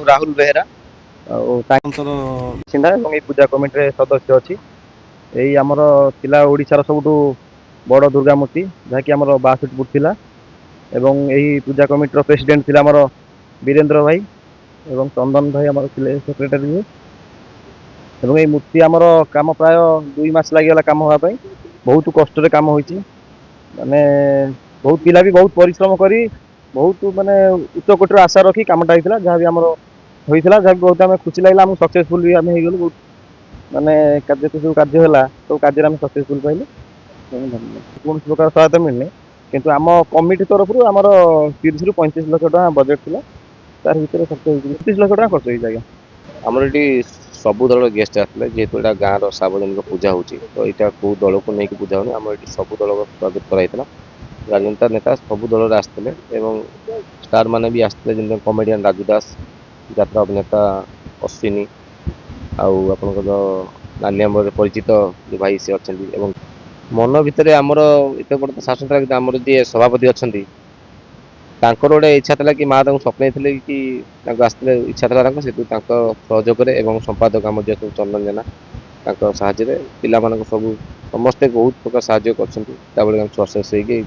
ରାହୁଲ ବେହେରା ଆଉ ତାଙ୍କର ବାସିନ୍ଦା ଏବଂ ଏଇ ପୂଜା କମିଟିରେ ସଦସ୍ୟ ଅଛି। ଏଇ ଆମର ଥିଲା ଓଡ଼ିଶାର ସବୁଠୁ ବଡ଼ ଦୁର୍ଗା ମୂର୍ତ୍ତି ଯାହାକି ଆମର 62 ଫୁଟ ଥିଲା ଏବଂ ଏହି ପୂଜା କମିଟିର ପ୍ରେସିଡେଣ୍ଟ ଥିଲା ଆମର ବୀରେନ୍ଦ୍ର ଭାଇ ଏବଂ ଚନ୍ଦନ ଭାଇ ଆମର ଥିଲେ ସେକ୍ରେଟାରୀ ଏବଂ ଏଇ ମୂର୍ତ୍ତି ଆମର କାମ ପ୍ରାୟ 2 ମାସ ଲାଗିଗଲା କାମ ହେବା ପାଇଁ। ବହୁତ କଷ୍ଟରେ କାମ ହୋଇଛି ମାନେ ବହୁତ ପିଲା ବି ବହୁତ ପରିଶ୍ରମ କରି ବହୁତ ମାନେ ଉଚ୍ଚ କୋଟିର ଆଶା ରଖି କାମଟା ହେଇଥିଲା ଯାହା ବି ଆମର ହୋଇଥିଲା ଯାହା ବହୁତ ଆମେ ଖୁସି ଲାଗିଲା ଆମକୁ ସକ୍ସେସଫୁଲ ବି ଆମେ ହେଇଗଲୁ ବହୁତ ମାନେ ଯେତେ ସବୁ କାର୍ଯ୍ୟ ହେଲା ସବୁ କାର୍ଯ୍ୟରେ ଆମେ ସକ୍ସେସଫୁଲ ପାଇଲୁ। କୌଣସି ପ୍ରକାର ସହାୟତା ମିଳିନି କିନ୍ତୁ ଆମ କମିଟି ତରଫରୁ ଆମର 30 ରୁ 35 ଲକ୍ଷ ଟଙ୍କା ବଜେଟ୍ ଥିଲା ତାର ଭିତରେ ଖର୍ଚ୍ଚ ହେଇଛି 30 ଲକ୍ଷ ଟଙ୍କା ଖର୍ଚ୍ଚ ହେଇଛି ଆଜ୍ଞା। ଆମର ଏଠି ସବୁ ଦଳର ଗେଷ୍ଟ ଆସିଥିଲେ ଯେହେତୁ ଏଇଟା ଗାଁର ସାର୍ବଜନିକ ପୂଜା ହେଉଛି ତ ଏଇଟା କେଉଁ ଦଳକୁ ନେଇକି ପୂଜା ହେଉନି ଆମର ଏଠି ସବୁ ଦଳ ସ୍ୱାଗତ କରାଯାଇଥିଲା। ରାଜନେତା ନେତା ସବୁ ଦଳରେ ଆସିଥିଲେ ଏବଂ ଷ୍ଟାର ମାନେ ବି ଆସିଥିଲେ ଯେମିତି କମେଡ଼ିଆନ୍ ରାଜୁ ଦାସ, ଯାତ୍ରା ଅଭିନେତା ଅଶ୍ୱିନୀ ଆଉ ଆପଣଙ୍କର ନାଲିଆମ୍ବରେ ପରିଚିତ ଯେଉଁ ଭାଇ ସେ ଅଛନ୍ତି ଏବଂ ମନ ଭିତରେ ଆମର ଏତେ ବଡ଼ ଶାସନ ଥିଲା କିନ୍ତୁ ଆମର ଯିଏ ସଭାପତି ଅଛନ୍ତି ତାଙ୍କର ଗୋଟେ ଇଚ୍ଛା ଥିଲା କି ମା ତାଙ୍କୁ ସ୍ୱପ୍ନେଇ ଥିଲେ କି ତାଙ୍କୁ ଆସିଥିଲେ ଇଚ୍ଛା ଥିଲା ତାଙ୍କ ସେଠୁ ତାଙ୍କ ସହଯୋଗରେ ଏବଂ ସମ୍ପାଦକ ଆମର ଯିଏ ସବୁ ଚନ୍ଦନ ଜେନା ତାଙ୍କ ସାହାଯ୍ୟରେ ପିଲାମାନଙ୍କୁ ସବୁ ସମସ୍ତେ ବହୁତ ପ୍ରକାର ସାହାଯ୍ୟ କରିଛନ୍ତି ତାଭଳି ଆମେ ସକ୍ସେସ୍ ହେଇକି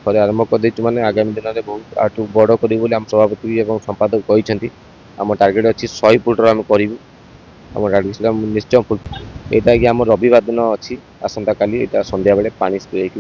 ଥରେ ଆରମ୍ଭ କରିଦେଇଛୁ ମାନେ ଆଗାମୀ ଦିନରେ ବହୁତ ଆଠୁ ବଡ଼ କରିବୁ ବୋଲି ଆମ ସଭାପତି ଏବଂ ସମ୍ପାଦକ କହିଛନ୍ତି। ଆମ ଟାର୍ଗେଟ୍ ଅଛି 100 ଫୁଟର ଆମେ କରିବୁ ଆମ ଟାର୍ଗେଟ ନିଶ୍ଚୟ ଫୁଲ ଏଇଟା କି ଆମର ରବିବାର ଦିନ ଅଛି ଆସନ୍ତା କାଲି ଏଇଟା ସନ୍ଧ୍ୟାବେଳେ ପାଣି ସ୍ପ୍ରେ ହେଇକି